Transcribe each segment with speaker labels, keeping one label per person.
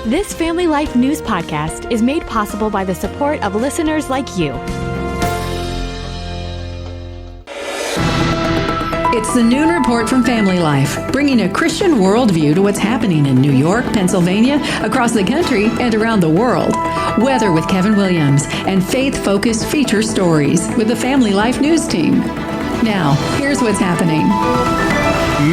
Speaker 1: This Family Life News podcast is made possible by the support of listeners like you.
Speaker 2: It's the Noon Report from Family Life, bringing a Christian worldview to what's happening in New York, Pennsylvania, across the country, and around the world. Weather with Kevin Williams, and faith-focused feature stories with the Family Life News team. Now, here's what's happening.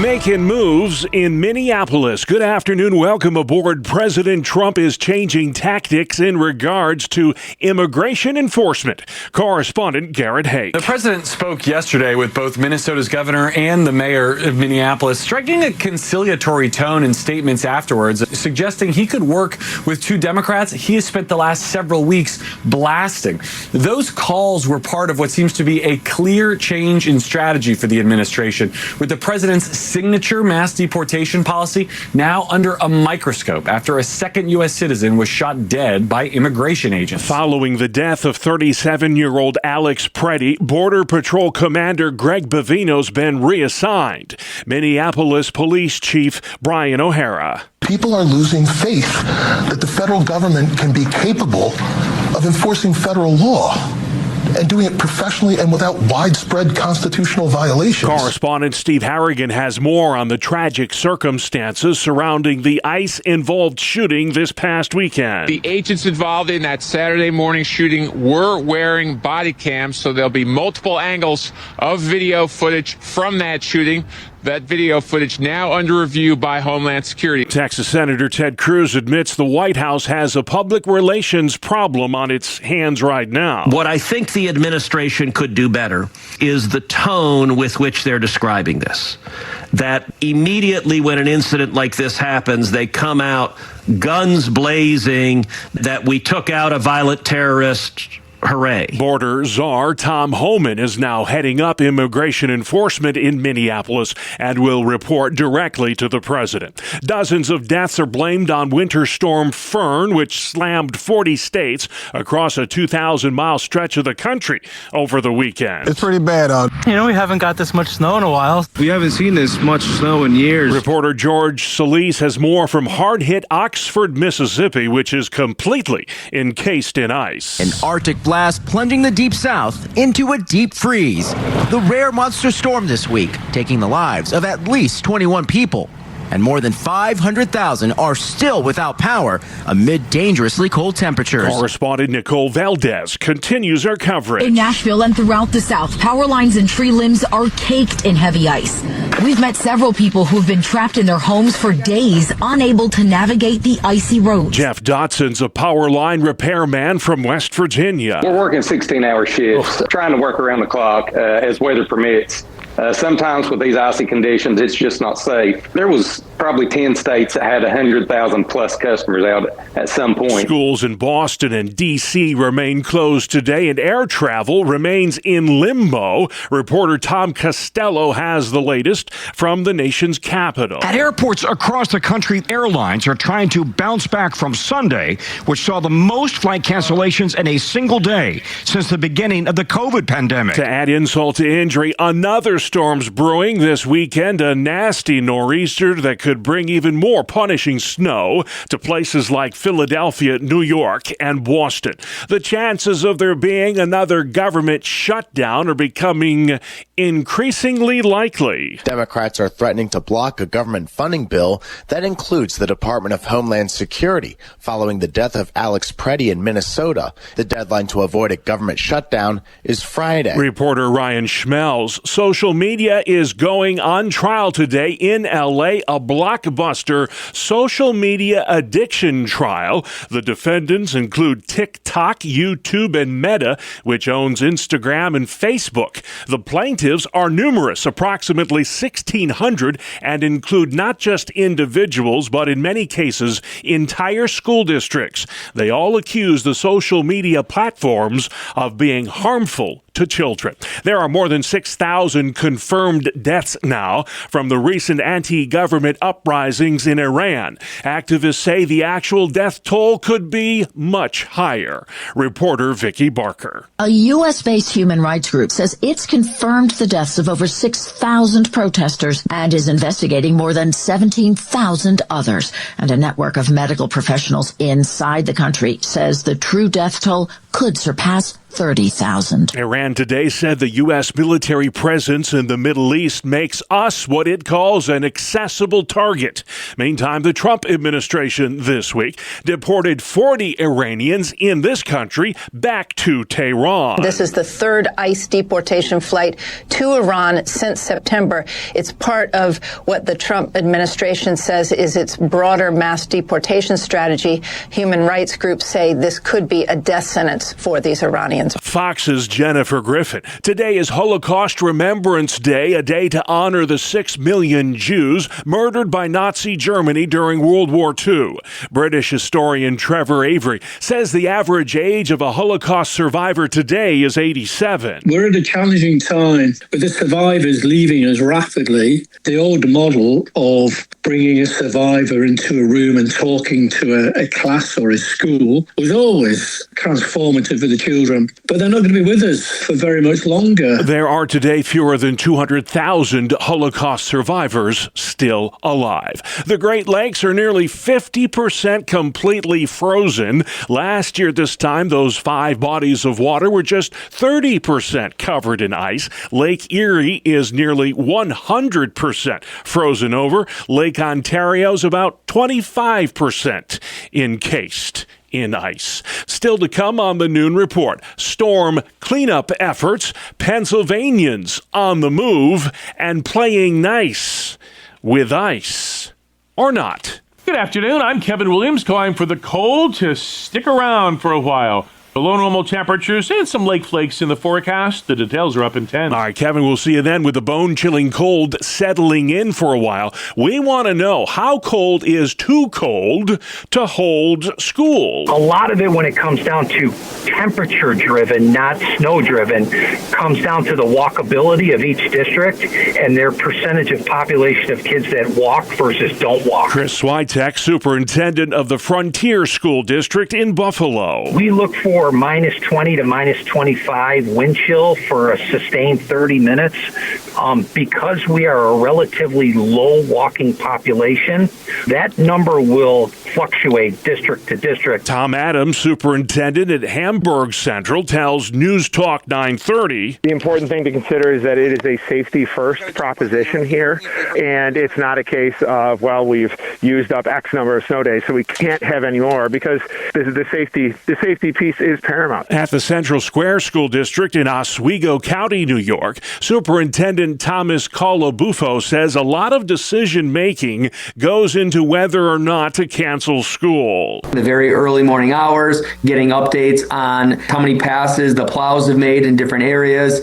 Speaker 3: Making moves in Minneapolis. Good afternoon. Welcome aboard. President Trump is changing tactics in regards to immigration enforcement. Correspondent Garrett Haake.
Speaker 4: The president spoke yesterday with both Minnesota's governor and the mayor of Minneapolis, striking a conciliatory tone in statements afterwards, suggesting he could work with two Democrats he has spent the last several weeks blasting. Those calls were part of what seems to be a clear change in strategy for the administration, with the president's signature mass deportation policy now under a microscope after a second U.S. citizen was shot dead by immigration agents.
Speaker 3: Following the death of 37-year-old Alex Preddy, Border Patrol Commander Greg Bavino's been reassigned. Minneapolis Police Chief Brian O'Hara.
Speaker 5: People are losing faith that the federal government can be capable of enforcing federal law and doing it professionally and without widespread constitutional violations.
Speaker 3: Correspondent Steve Harrigan has more on the tragic circumstances surrounding the ICE-involved shooting this past weekend.
Speaker 6: The agents involved in that Saturday morning shooting were wearing body cams, so there'll be multiple angles of video footage from that shooting. That video footage now under review by Homeland Security.
Speaker 3: Texas Senator Ted Cruz admits the White House has a public relations problem on its hands right now.
Speaker 7: What I think the administration could do better is the tone with which they're describing this. That immediately when an incident like this happens, they come out guns blazing, that we took out a violent terrorist. Hooray.
Speaker 3: Border czar Tom Homan is now heading up immigration enforcement in Minneapolis and will report directly to the president. Dozens of deaths are blamed on Winter Storm Fern, which slammed 40 states across a 2,000-mile stretch of the country over the weekend.
Speaker 8: It's pretty bad out.
Speaker 9: We haven't got this much snow in a while.
Speaker 8: We haven't seen this much snow in years.
Speaker 3: Reporter George Solis has more from hard-hit Oxford, Mississippi, which is completely encased in ice.
Speaker 10: An Arctic blast plunging the deep south into a deep freeze. The rare monster storm this week taking the lives of at least 21 people. And more than 500,000 are still without power amid dangerously cold temperatures.
Speaker 3: Correspondent Nicole Valdez continues our coverage.
Speaker 11: In Nashville and throughout the South, power lines and tree limbs are caked in heavy ice. We've met several people who've been trapped in their homes for days, unable to navigate the icy roads.
Speaker 3: Jeff Dotson's a power line repairman from West Virginia.
Speaker 12: We're working 16-hour shifts, trying to work around the clock as weather permits. Sometimes with these icy conditions, it's just not safe. There was probably 10 states that had 100,000 plus customers out at some point.
Speaker 3: Schools in Boston and D.C. remain closed today, and air travel remains in limbo. Reporter Tom Costello has the latest from the nation's capital.
Speaker 13: At airports across the country, airlines are trying to bounce back from Sunday, which saw the most flight cancellations in a single day since the beginning of the COVID pandemic.
Speaker 3: To add insult to injury, another storm's brewing this weekend, a nasty nor'easter that could bring even more punishing snow to places like Philadelphia, New York, and Boston. The chances of there being another government shutdown are becoming increasingly likely.
Speaker 14: Democrats are threatening to block a government funding bill that includes the Department of Homeland Security following the death of Alex Preddy in Minnesota. The deadline to avoid a government shutdown is Friday.
Speaker 3: Reporter Ryan Schmelz. Social media is going on trial today in L.A., a blockbuster social media addiction trial. The defendants include TikTok, YouTube, and Meta, which owns Instagram and Facebook. The plaintiffs are numerous, approximately 1,600, and include not just individuals, but in many cases, entire school districts. They all accuse the social media platforms of being harmful to children. There are more than 6,000 confirmed deaths now from the recent anti-government uprisings in Iran. Activists say the actual death toll could be much higher. Reporter Vicki Barker.
Speaker 15: A U.S.-based human rights group says it's confirmed the deaths of over 6,000 protesters and is investigating more than 17,000 others. And a network of medical professionals inside the country says the true death toll could surpass 30,000.
Speaker 3: Iran today said the U.S. military presence in the Middle East makes us what it calls an accessible target. Meantime, the Trump administration this week deported 40 Iranians in this country back to Tehran.
Speaker 16: This is the third ICE deportation flight to Iran since September. It's part of what the Trump administration says is its broader mass deportation strategy. Human rights groups say this could be a death sentence for these Iranians.
Speaker 3: Fox's Jennifer Griffin. Today is Holocaust Remembrance Day, a day to honor the 6 million Jews murdered by Nazi Germany during World War II. British historian Trevor Avery says the average age of a Holocaust survivor today is 87.
Speaker 17: We're at a challenging time with the survivors leaving us rapidly. The old model of bringing a survivor into a room and talking to a class or a school was always transformative for the children. But they're not going to be with us for very much longer.
Speaker 3: There are today fewer than 200,000 Holocaust survivors still alive. The Great Lakes are nearly 50% completely frozen. Last year this time, those 5 bodies of water were just 30% covered in ice. Lake Erie is nearly 100% frozen over. Lake Ontario's about 25% encased in ice. Still to come on the Noon Report. Storm cleanup efforts, Pennsylvanians on the move, and playing nice with ice. Or not.
Speaker 18: Good afternoon. I'm Kevin Williams, calling for the cold to stick around for a while. Below normal temperatures and some lake flakes in the forecast. The details are up in 10.
Speaker 3: All right, Kevin, we'll see you then with the bone-chilling cold settling in for a while. We want to know, how cold is too cold to hold school?
Speaker 19: A lot of it, when it comes down to temperature-driven, not snow-driven, comes down to the walkability of each district and their percentage of population of kids that walk versus don't walk.
Speaker 3: Chris Switek, superintendent of the Frontier School District in Buffalo.
Speaker 19: We look for minus 20 to minus 25 wind chill for a sustained 30 minutes. Because we are a relatively low walking population, that number will fluctuate district to district.
Speaker 3: Tom Adams, superintendent at Hamburg Central, tells News Talk 930.
Speaker 20: The important thing to consider is that it is a safety first proposition here, and it's not a case of, well, we've used up X number of snow days, so we can't have any more, because the safety piece is paramount.
Speaker 3: At the Central Square School District in Oswego County, New York, Superintendent Thomas Colabufo says a lot of decision-making goes into whether or not to cancel school.
Speaker 21: The very early morning hours, getting updates on how many passes the plows have made in different areas,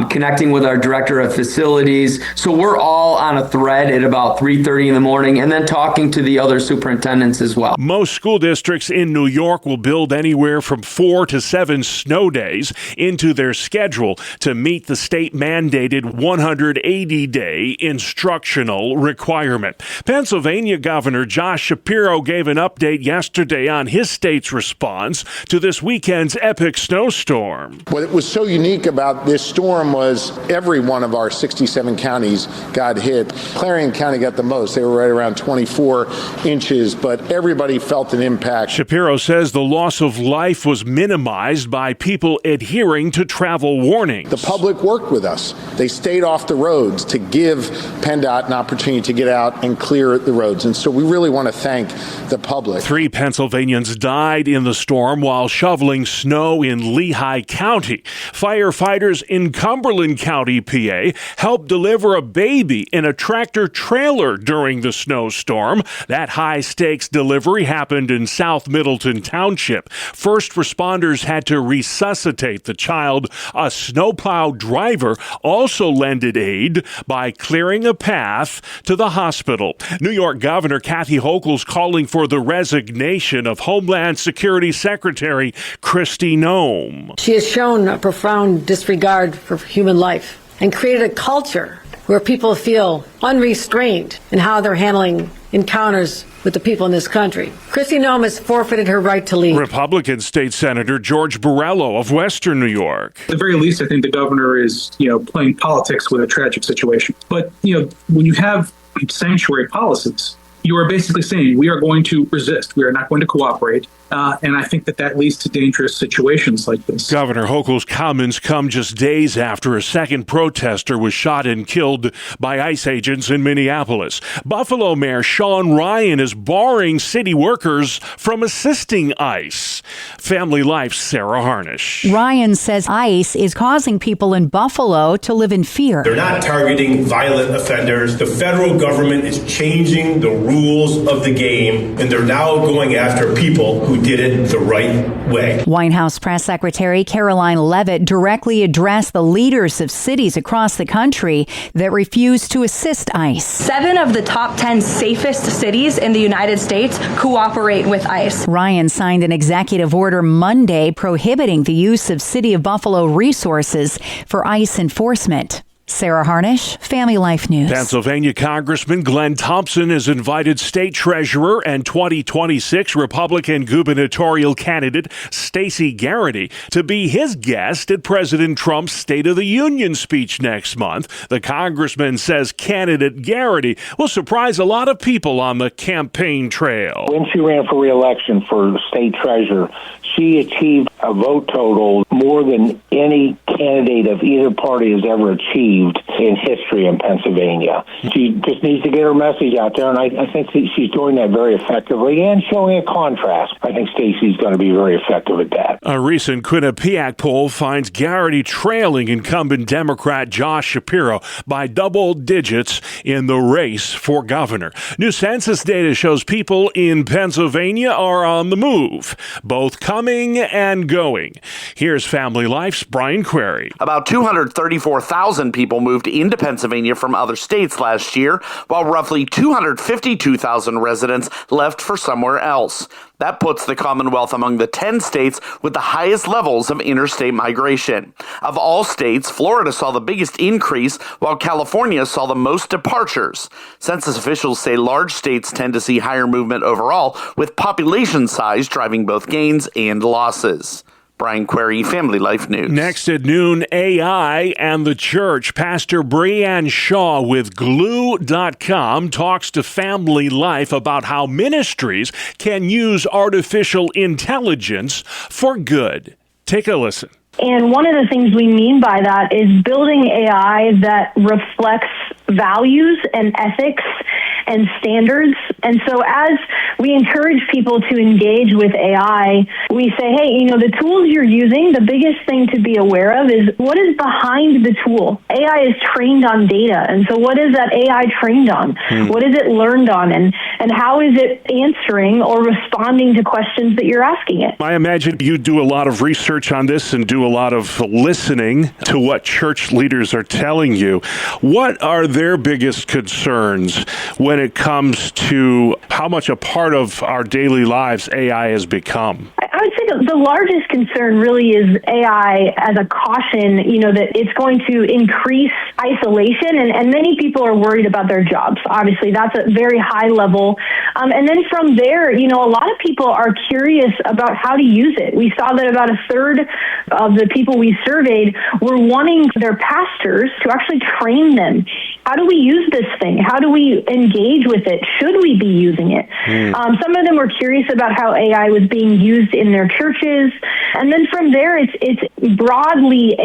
Speaker 21: connecting with our director of facilities. So we're all on a thread at about 3:30 in the morning, and then talking to the other superintendents as well.
Speaker 3: Most school districts in New York will build anywhere from 4 to 7 snow days into their schedule to meet the state-mandated 180-day instructional requirement. Pennsylvania Governor Josh Shapiro gave an update yesterday on his state's response to this weekend's epic snowstorm.
Speaker 22: What was so unique about this storm was every one of our 67 counties got hit. Clarion County got the most. They were right around 24 inches, but everybody felt an impact.
Speaker 3: Shapiro says the loss of life was minimized by people adhering to travel warnings.
Speaker 22: The public worked with us. They stayed off the roads to give PennDOT an opportunity to get out and clear the roads. And so we really want to thank the public.
Speaker 3: 3 Pennsylvanians died in the storm while shoveling snow in Lehigh County. Firefighters in Cumberland County, PA, helped deliver a baby in a tractor trailer during the snowstorm. That high-stakes delivery happened in South Middleton Township. First responders had to resuscitate the child. A snowplow driver also lended aid by clearing a path to the hospital. New York Governor Kathy Hochul's calling for the resignation of Homeland Security Secretary Kristi Noem.
Speaker 23: She has shown a profound disregard for human life.
Speaker 1: and created a culture where people feel unrestrained in how they're handling encounters with the people in this country. Kristi Noem has forfeited her right to lead.
Speaker 3: Republican State Senator George Borrello of Western New York.
Speaker 2: At the very least, I think the governor is, playing politics with a tragic situation. But, when you have sanctuary policies, you are basically saying we are going to resist. We are not going to cooperate. And I think that leads to dangerous situations like this.
Speaker 3: Governor Hochul's comments come just days after a second protester was shot and killed by ICE agents in Minneapolis. Buffalo Mayor Sean Ryan is barring city workers from assisting ICE. Family Life's Sarah Harnish.
Speaker 23: Ryan says ICE is causing people in Buffalo to live in fear.
Speaker 24: They're not targeting violent offenders. The federal government is changing the rules of the game, and they're now going after people who did it the right way.
Speaker 23: White House Press Secretary Caroline Leavitt directly addressed the leaders of cities across the country that refuse to assist ICE.
Speaker 25: 7 of the top 10 safest cities in the United States cooperate with ICE.
Speaker 23: Ryan signed an executive order Monday prohibiting the use of City of Buffalo resources for ICE enforcement. Sarah Harnish, Family Life News.
Speaker 3: Pennsylvania Congressman Glenn Thompson has invited State Treasurer and 2026 Republican gubernatorial candidate Stacey Garrity to be his guest at President Trump's State of the Union speech next month. The congressman says candidate Garrity will surprise a lot of people on the campaign trail.
Speaker 26: When she ran for re-election for state treasurer, she achieved a vote total more than any candidate of either party has ever achieved in history in Pennsylvania. She just needs to get her message out there, and I think she's doing that very effectively and showing a contrast. I think Stacey's going to be very effective at that.
Speaker 3: A recent Quinnipiac poll finds Garrity trailing incumbent Democrat Josh Shapiro by double digits in the race for governor. New census data shows people in Pennsylvania are on the move, both coming and going. Here's Family Life's Brian Query.
Speaker 27: About 234,000 people moved into Pennsylvania from other states last year, while roughly 252,000 residents left for somewhere else. That puts the Commonwealth among the 10 states with the highest levels of interstate migration. Of all states, Florida saw the biggest increase, while California saw the most departures. Census officials say large states tend to see higher movement overall, with population size driving both gains and losses. Brian Query, Family Life News.
Speaker 3: Next at noon, AI and the church. Pastor Brianne Shaw with Glue.com talks to Family Life about how ministries can use artificial intelligence for good. Take a listen.
Speaker 28: And one of the things we mean by that is building AI that reflects values and ethics and standards. And so as we encourage people to engage with AI, we say, hey, the tools you're using, the biggest thing to be aware of is what is behind the tool. AI is trained on data. And so what is that AI trained on? What is it learned on? And how is it answering or responding to questions that you're asking it?
Speaker 3: I imagine you do a lot of research on this and do a lot of listening to what church leaders are telling you. What are their biggest concerns when it comes to how much a part of our daily lives AI has become?
Speaker 28: I would say the largest concern really is AI as a caution, that it's going to increase isolation, and many people are worried about their jobs. Obviously, that's a very high level. And then from there, a lot of people are curious about how to use it. We saw that about a third of the people we surveyed were wanting their pastors to actually train them. How do we use this thing? How do we engage with it? Should we be using it? Some of them were curious about how AI was being used in their churches. And then from there, it's broadly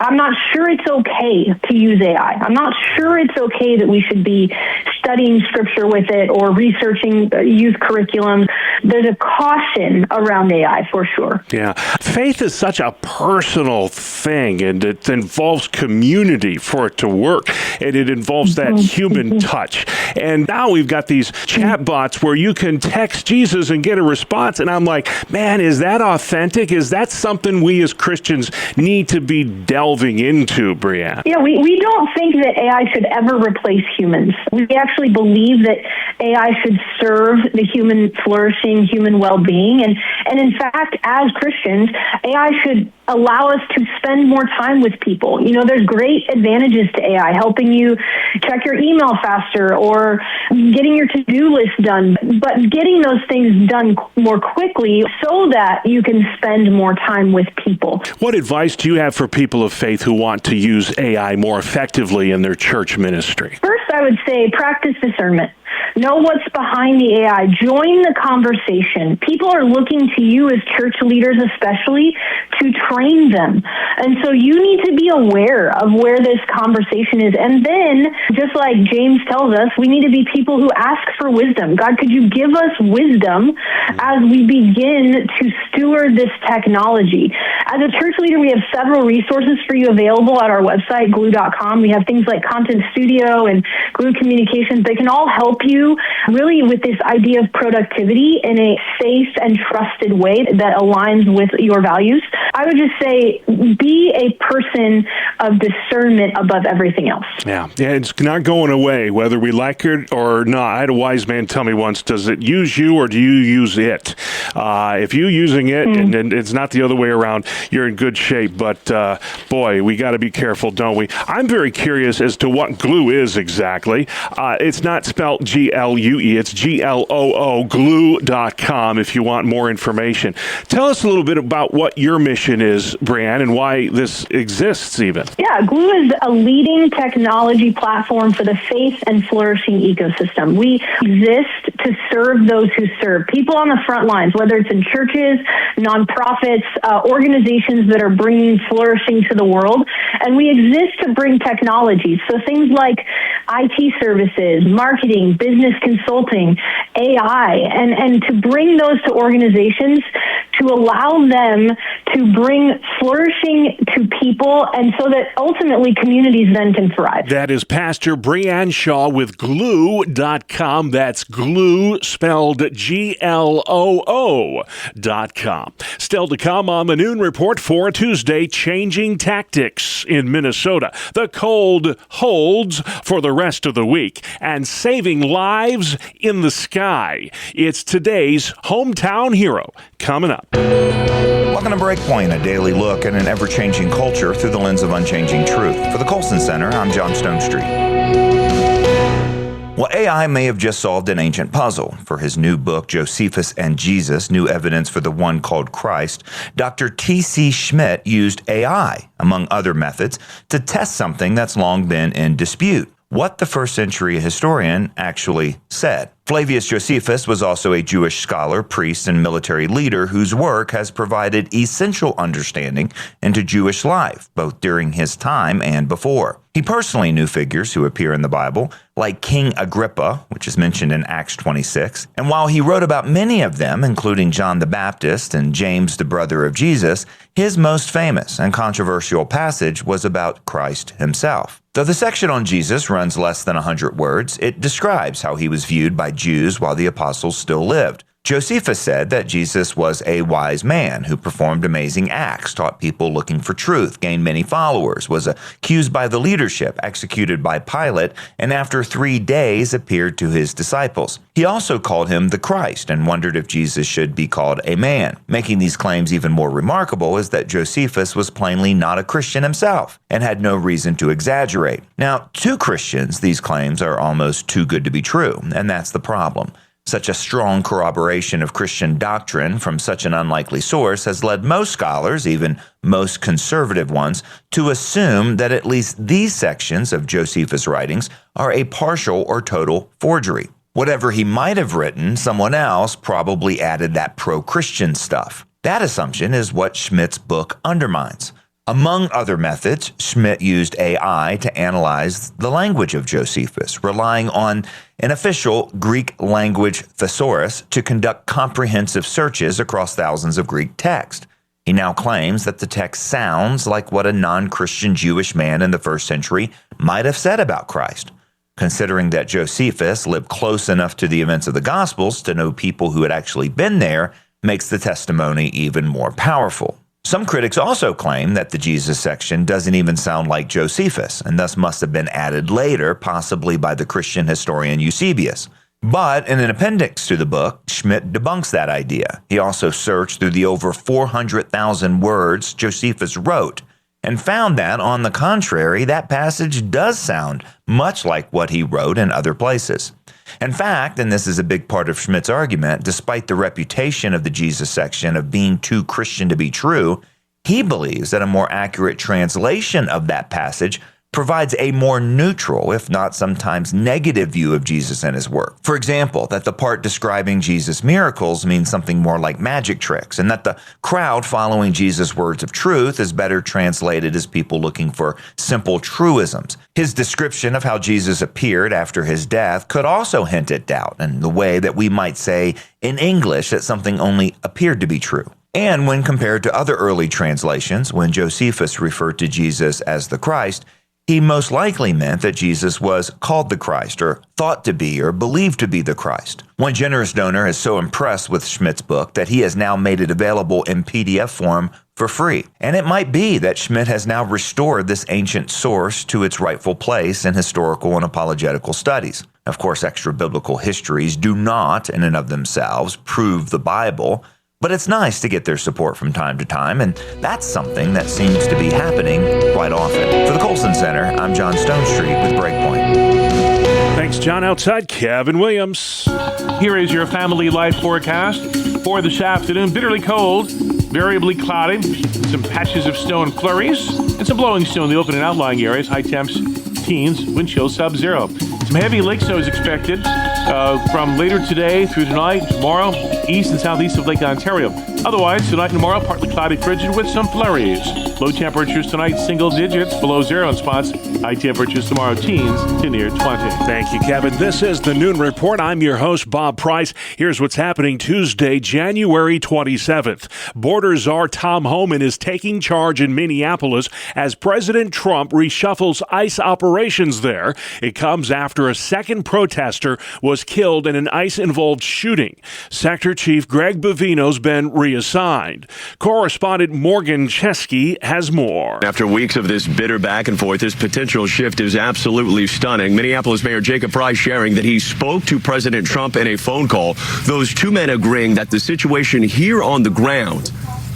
Speaker 28: I'm not sure it's okay to use AI. I'm not sure it's okay that we should be studying scripture with it or researching youth curriculum. There's a caution around AI for sure.
Speaker 3: Yeah. Faith is such a personal thing, and it involves community for it to work, and it involves that human touch. And now we've got these chatbots where you can text Jesus and get a response, and I'm like, man, is that authentic? Is that something we as Christians need to be delving into, Brianne?
Speaker 28: Yeah, we don't think that AI should ever replace humans. We actually believe that AI should serve the human flourishing flourishing human well-being. And in fact, as Christians, AI should allow us to spend more time with people. You know, there's great advantages to AI, helping you check your email faster or getting your to-do list done, but getting those things done more quickly so that you can spend more time with people.
Speaker 3: What advice do you have for people of faith who want to use AI more effectively in their church ministry?
Speaker 28: First, I would say practice discernment. Know what's behind the AI. Join the conversation. People are looking to you as church leaders especially to train them. And so you need to be aware of where this conversation is. And then, just like James tells us, we need to be people who ask for wisdom. God, could you give us wisdom as we begin to steward this technology? As a church leader, we have several resources for you available at our website, glue.com. We have things like Content Studio and Glue Communications. They can all help you really with this idea of productivity in a safe and trusted way that aligns with your values. I would just say be a person of discernment above everything else.
Speaker 3: Yeah, it's not going away, whether we like it or not. I had a wise man tell me once, does it use you or do you use it? If you're using it and it's not the other way around, you're in good shape. But boy, we got to be careful, don't we? I'm very curious as to what Glue is exactly. It's not spelled Glue, it's Gloo, glue.com if you want more information. Tell us a little bit about what your mission is, Brianne, and why this exists even.
Speaker 28: Yeah, Glue is a leading technology platform for the faith and flourishing ecosystem. We exist to serve those who serve. People on the front lines, whether it's in churches, nonprofits, organizations that are bringing flourishing to the world. And we exist to bring technology. So things like IT services, marketing, business consulting, AI, and to bring those to organizations to allow them to bring flourishing to people and so that ultimately communities then can thrive.
Speaker 3: That is Pastor Brianne Shaw with glue.com. That's glue spelled GLOO.com. Still to come on the Noon Report for Tuesday, changing tactics in Minnesota. The cold holds for the rest of the week and saving lives in the sky. It's today's hometown hero coming up.
Speaker 4: Welcome to Breakpoint, a daily look at an ever-changing culture through the lens of unchanging truth. For the Colson Center, I'm John Stonestreet. Well, AI may have just solved an ancient puzzle. For his new book, Josephus and Jesus, New Evidence for the One Called Christ, Dr. T.C. Schmidt used AI, among other methods, to test something that's long been in dispute: what the first century historian actually said. Flavius Josephus was also a Jewish scholar, priest, and military leader whose work has provided essential understanding into Jewish life, both during his time and before. He personally knew figures who appear in the Bible, like King Agrippa, which is mentioned in Acts 26. And while he wrote about many of them, including John the Baptist and James, the brother of Jesus, his most famous and controversial passage was about Christ himself. Though the section on Jesus runs less than 100 words, it describes how he was viewed by Jews while the apostles still lived. Josephus said that Jesus was a wise man who performed amazing acts, taught people looking for truth, gained many followers, was accused by the leadership, executed by Pilate, and after 3 days appeared to his disciples. He also called him the Christ and wondered if Jesus should be called a man. Making these claims even more remarkable is that Josephus was plainly not a Christian himself and had no reason to exaggerate. Now, to Christians, these claims are almost too good to be true, and that's the problem. Such a strong corroboration of Christian doctrine from such an unlikely source has led most scholars, even most conservative ones, to assume that at least these sections of Josephus' writings are a partial or total forgery. Whatever he might have written, someone else probably added that pro-Christian stuff. That assumption is what Schmidt's book undermines. Among other methods, Schmidt used AI to analyze the language of Josephus, relying on an official Greek language thesaurus to conduct comprehensive searches across thousands of Greek text. He now claims that the text sounds like what a non-Christian Jewish man in the first century might have said about Christ. Considering that Josephus lived close enough to the events of the Gospels to know people who had actually been there, makes the testimony even more powerful. Some critics also claim that the Jesus section doesn't even sound like Josephus, and thus must have been added later, possibly by the Christian historian Eusebius. But in an appendix to the book, Schmidt debunks that idea. He also searched through the over 400,000 words Josephus wrote and found that, on the contrary, that passage does sound much like what he wrote in other places. In fact, and this is a big part of Schmidt's argument, despite the reputation of the Jesus section of being too Christian to be true, he believes that a more accurate translation of that passage provides a more neutral, if not sometimes negative, view of Jesus and his work. For example, that the part describing Jesus' miracles means something more like magic tricks, and that the crowd following Jesus' words of truth is better translated as people looking for simple truisms. His description of how Jesus appeared after his death could also hint at doubt, in the way that we might say in English that something only appeared to be true. And when compared to other early translations, when Josephus referred to Jesus as the Christ, he most likely meant that Jesus was called the Christ, or thought to be, or believed to be the Christ. One generous donor is so impressed with Schmidt's book that he has now made it available in PDF form for free. And it might be that Schmidt has now restored this ancient source to its rightful place in historical and apologetical studies. Of course, extra-biblical histories do not, in and of themselves, prove the Bible, but it's nice to get their support from time to time, and that's something that seems to be happening quite often. For the Colson Center, I'm John Stonestreet with Breakpoint.
Speaker 3: Thanks, John. Outside, Kevin Williams.
Speaker 18: Here is your family life forecast for this afternoon. Bitterly cold, variably cloudy, some patches of snow and flurries, and some blowing snow in the open and outlying areas. High temps, teens, wind chill sub-zero. Some heavy lake snow is expected from later today through tonight, tomorrow, east and southeast of Lake Ontario. Otherwise, tonight and tomorrow, partly cloudy, frigid with some flurries. Low temperatures tonight, single digits, below zero in spots. High temperatures tomorrow, teens to near 20.
Speaker 3: Thank you, Kevin. This is the Noon Report. I'm your host, Bob Price. Here's what's happening Tuesday, January 27th. Border czar Tom Homan is taking charge in Minneapolis as President Trump reshuffles ICE operations there. It comes after a second protester was killed in an ICE-involved shooting. Sector Chief Greg Bovino's been reassigned. Correspondent Morgan Chesky has more.
Speaker 5: After weeks of this bitter back and forth, this potential shift is absolutely stunning. Minneapolis Mayor Jacob Frey sharing that he spoke to President Trump in a phone call. Those two men agreeing that the situation here on the ground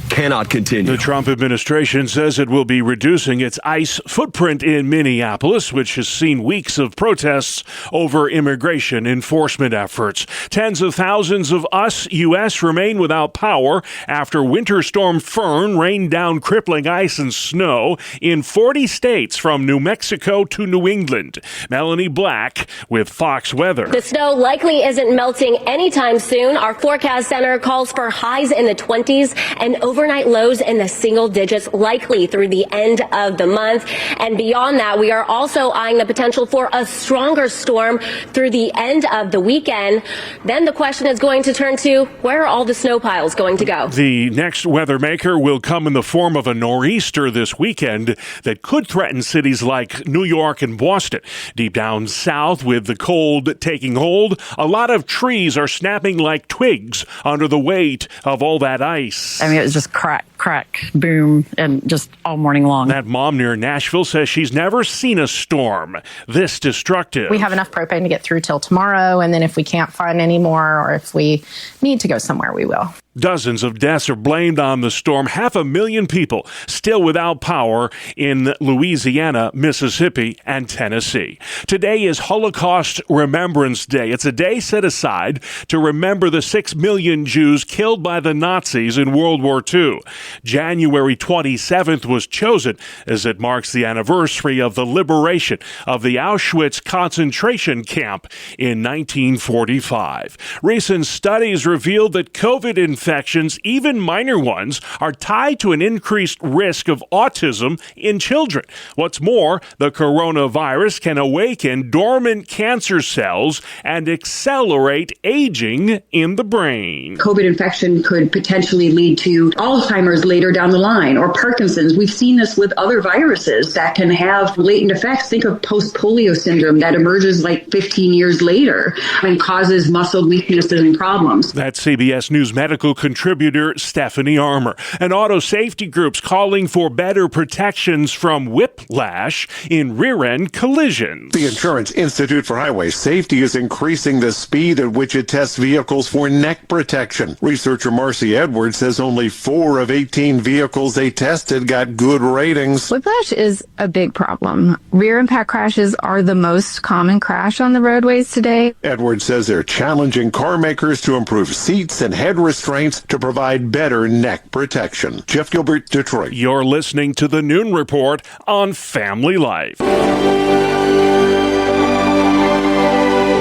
Speaker 5: cannot continue.
Speaker 3: The Trump administration says it will be reducing its ICE footprint in Minneapolis, which has seen weeks of protests over immigration enforcement efforts. Tens of thousands of U.S. remain without power after Winter Storm Fern rained down crippling ice and snow in 40 states from New Mexico to New England. Melanie Black with Fox Weather.
Speaker 6: The snow likely isn't melting anytime soon. Our forecast center calls for highs in the 20s and overnight lows in the single digits, likely through the end of the month. And beyond that, we are also eyeing the potential for a stronger storm through the end of the weekend. Then the question is going to turn to, where are all the snow piles going to go?
Speaker 3: The next weather maker will come in the form of a nor'easter this weekend that could threaten cities like New York and Boston. Deep down south, with the cold taking hold, a lot of trees are snapping like twigs under the weight of all that ice.
Speaker 7: I mean, it was just crack, crack, boom, and just all morning long.
Speaker 3: That mom near Nashville says she's never seen a storm this destructive.
Speaker 8: We have enough propane to get through till tomorrow, and then if we can't find any more, or if we need to go somewhere, we will.
Speaker 3: Dozens of deaths are blamed on the storm. 500,000 people still without power in Louisiana, Mississippi, and Tennessee. Today is Holocaust Remembrance Day. It's a day set aside to remember the 6 million Jews killed by the Nazis in World War II. January 27th was chosen as it marks the anniversary of the liberation of the Auschwitz concentration camp in 1945. Recent studies revealed that COVID infections, even minor ones, are tied to an increased risk of autism in children. What's more, the coronavirus can awaken dormant cancer cells and accelerate aging in the brain.
Speaker 9: COVID infection could potentially lead to Alzheimer's later down the line, or Parkinson's. We've seen this with other viruses that can have latent effects. Think of post-polio syndrome that emerges like 15 years later and causes muscle weaknesses and problems.
Speaker 3: That's CBS News medical to contributor Stephanie Armour. And auto safety groups calling for better protections from whiplash in rear-end collisions.
Speaker 10: The Insurance Institute for Highway Safety is increasing the speed at which it tests vehicles for neck protection. Researcher Marcy Edwards says only 4 of 18 vehicles they tested got good ratings.
Speaker 11: Whiplash is a big problem. Rear impact crashes are the most common crash on the roadways today.
Speaker 10: Edwards says they're challenging car makers to improve seats and head restraints to provide better neck protection. Jeff Gilbert, Detroit.
Speaker 3: You're listening to the Noon Report on Family Life.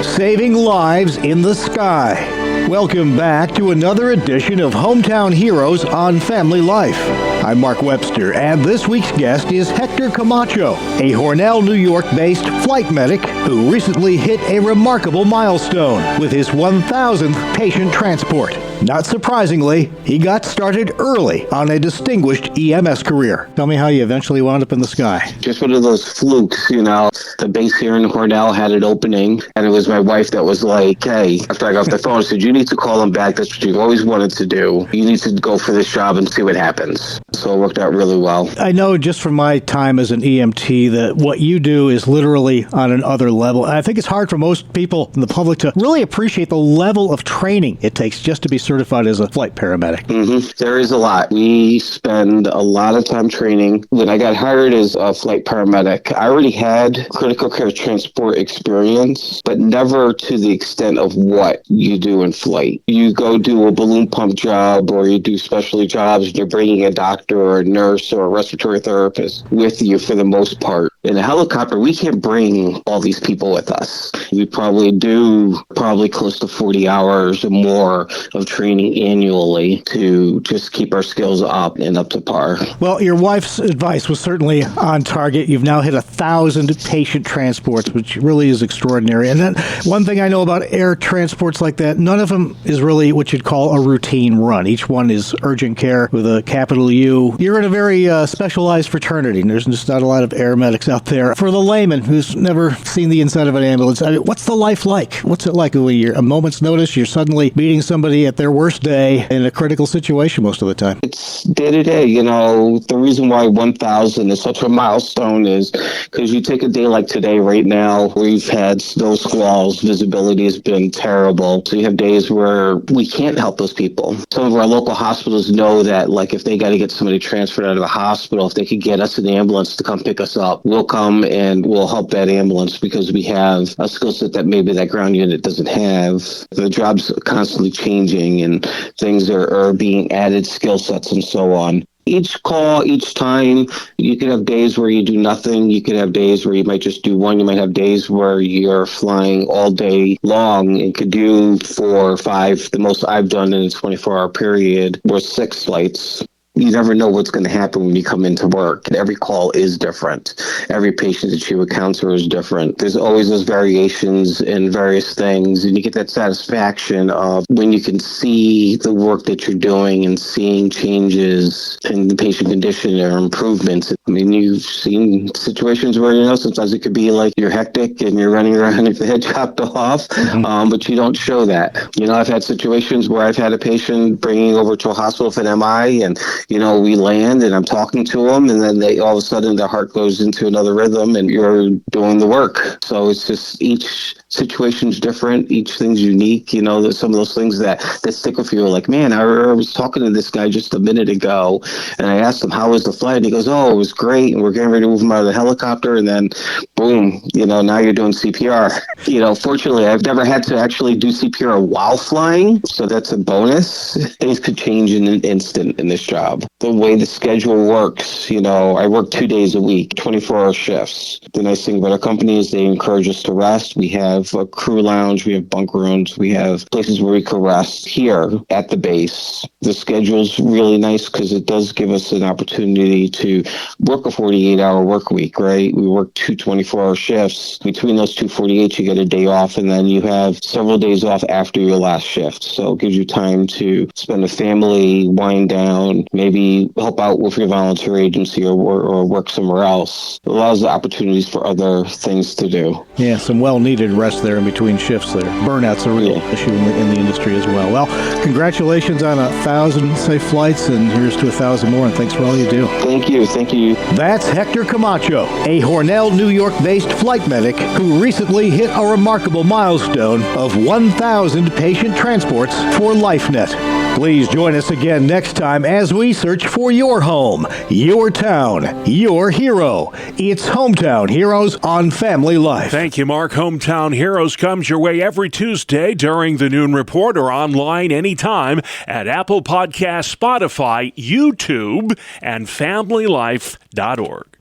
Speaker 12: Saving lives in the sky. Welcome back to another edition of Hometown Heroes on Family Life. I'm Mark Webster, and this week's guest is Hector Camacho, a Hornell, New York-based flight medic who recently hit a remarkable milestone with his 1,000th patient transport. Not surprisingly, he got started early on a distinguished EMS career. Tell me how you eventually wound up in the sky.
Speaker 13: Just one of those flukes, you know. The base here in Hornell had an opening, and it was my wife that was like, hey, after I got off the phone, I said, you need to call him back. That's what you've always wanted to do. You need to go for this job and see what happens. So it worked out really well.
Speaker 12: I know just from my time as an EMT that what you do is literally on another level. And I think it's hard for most people in the public to really appreciate the level of training it takes just to be certified as a flight paramedic.
Speaker 13: There is a lot. We spend a lot of time training. When I got hired as a flight paramedic, I already had critical care transport experience, but never to the extent of what you do in flight. You go do a balloon pump job, or you do specialty jobs, and you're bringing a doctor or a nurse or a respiratory therapist with you for the most part. In a helicopter, we can't bring all these people with us. We probably do close to 40 hours or more of training annually to just keep our skills up and up to par.
Speaker 12: Well, your wife's advice was certainly on target. You've now hit 1,000 patient transports, which really is extraordinary. And then one thing I know about air transports like that, none of them is really what you'd call a routine run. Each one is urgent care with a capital U. You're in a very specialized fraternity, and there's just not a lot of air medics out there. For the layman who's never seen the inside of an ambulance, I mean, what's the life like? What's it like when you're a moment's notice, you're suddenly meeting somebody at their worst day in a critical situation most of the time?
Speaker 13: It's day to day, you know. The reason why 1,000 is such a milestone is because you take a day like today right now, we've had snow squalls, visibility has been terrible. So you have days where we can't help those people. Some of our local hospitals know that, like, if they got to get somebody transferred out of the hospital, if they could get us an ambulance to come pick us up, we'll come and we'll help that ambulance because we have a skill set that maybe that ground unit doesn't have. The job's constantly changing and things are being added, skill sets and so on. Each call, each time, you could have days where you do nothing. You could have days where you might just do one. You might have days where you're flying all day long and could do 4 or 5. The most I've done in a 24-hour period was 6 flights. You never know what's going to happen when you come into work. Every call is different. Every patient that you encounter is different. There's always those variations in various things, and you get that satisfaction of when you can see the work that you're doing and seeing changes in the patient condition or improvements. I mean, you've seen situations where, you know, sometimes it could be like you're hectic and you're running around with the head chopped off, but you don't show that. You know, I've had situations where I've had a patient bringing over to a hospital for an MI, and you know, we land and I'm talking to them, and then they all of a sudden their heart goes into another rhythm and you're doing the work. So it's just each situation's different, each thing's unique. You know, there's some of those things that stick with you. Like, man, I was talking to this guy just a minute ago, and I asked him, how was the flight? And he goes, oh, it was great. And we're getting ready to move him out of the helicopter. And then, boom, you know, now you're doing CPR. You know, fortunately, I've never had to actually do CPR while flying, so that's a bonus. Things could change in an instant in this job. The way the schedule works, you know, I work 2 days a week, 24-hour shifts. The nice thing about our company is they encourage us to rest. We have a crew lounge, we have bunk rooms, we have places where we can rest here at the base. The schedule's really nice because it does give us an opportunity to work a 48-hour work week, right? We work 2 24-hour shifts. Between those 2 48s, you get a day off, and then you have several days off after your last shift. So it gives you time to spend with family, wind down, maybe maybe help out with your volunteer agency or work somewhere else. It allows the opportunities for other things to do.
Speaker 12: Yeah, some well-needed rest there in between shifts there. Burnout's a real issue in the industry as well. Well, congratulations on 1,000 safe flights, and here's to 1,000 more, and thanks for all you do.
Speaker 13: Thank you. Thank you.
Speaker 12: That's Hector Camacho, a Hornell, New York-based flight medic who recently hit a remarkable milestone of 1,000 patient transports for LifeNet. Please join us again next time as we search for your home, your town, your hero. It's Hometown Heroes on Family Life.
Speaker 3: Thank you, Mark. Hometown Heroes comes your way every Tuesday during the Noon Report or online anytime at Apple Podcasts, Spotify, YouTube, and FamilyLife.org.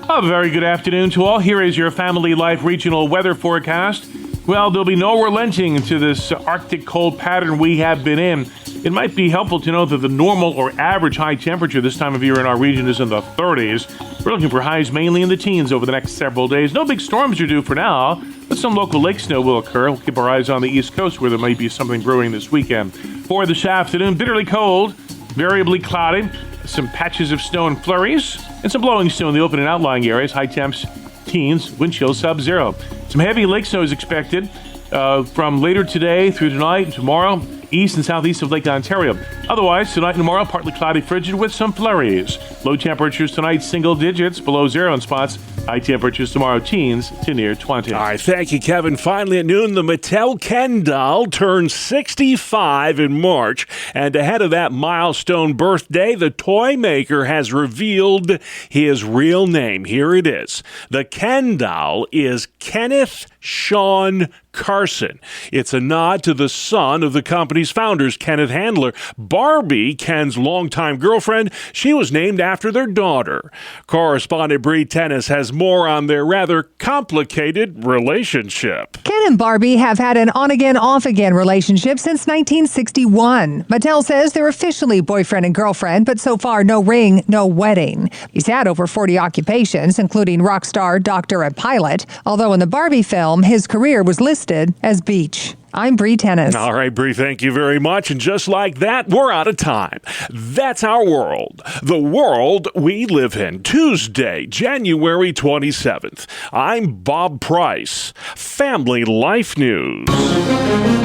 Speaker 18: A very good afternoon to all. Here is your Family Life regional weather forecast. Well, there'll be no relenting to this Arctic cold pattern we have been in. It might be helpful to know that the normal or average high temperature this time of year in our region is in the 30s. We're looking for highs mainly in the teens over the next several days. No big storms are due for now, but some local lake snow will occur. We'll keep our eyes on the East Coast where there might be something brewing this weekend. For this afternoon, bitterly cold, variably cloudy, some patches of snow and flurries, and some blowing snow in the open and outlying areas. High temps, teens, wind chill sub-zero. Some heavy lake snow is expected from later today through tonight and tomorrow, east and southeast of Lake Ontario. Otherwise, tonight and tomorrow, partly cloudy, frigid with some flurries. Low temperatures tonight, single digits, below zero in spots. High temperatures tomorrow, teens to near 20.
Speaker 3: All right, thank you, Kevin. Finally at noon, the Mattel Ken doll turns 65 in March. And ahead of that milestone birthday, the toy maker has revealed his real name. Here it is. The Ken doll is Kenneth Sean Carson. It's a nod to the son of the company's founders, Kenneth Handler. Barbie, Ken's longtime girlfriend, she was named after their daughter. Correspondent Bree Tennis has more on their rather complicated relationship.
Speaker 14: Ken and Barbie have had an on-again, off-again relationship since 1961. Mattel says they're officially boyfriend and girlfriend, but so far no ring, no wedding. He's had over 40 occupations, including rock star, doctor, and pilot, although in the Barbie film, his career was listed as beach. I'm Bree Tennis.
Speaker 3: All right, Bree, thank you very much. And just like that, we're out of time. That's our world, the world we live in. Tuesday, January 27th. I'm Bob Price, Family Life News.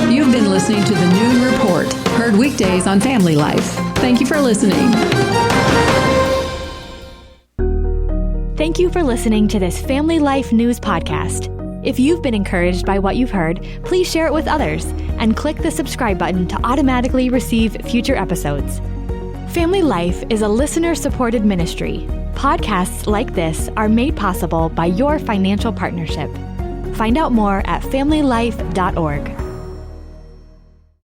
Speaker 15: You've been listening to the Noon Report, heard weekdays on Family Life. Thank you for listening.
Speaker 16: Thank you for listening to this Family Life News podcast. If you've been encouraged by what you've heard, please share it with others and click the subscribe button to automatically receive future episodes. Family Life is a listener-supported ministry. Podcasts like this are made possible by your financial partnership. Find out more at familylife.org.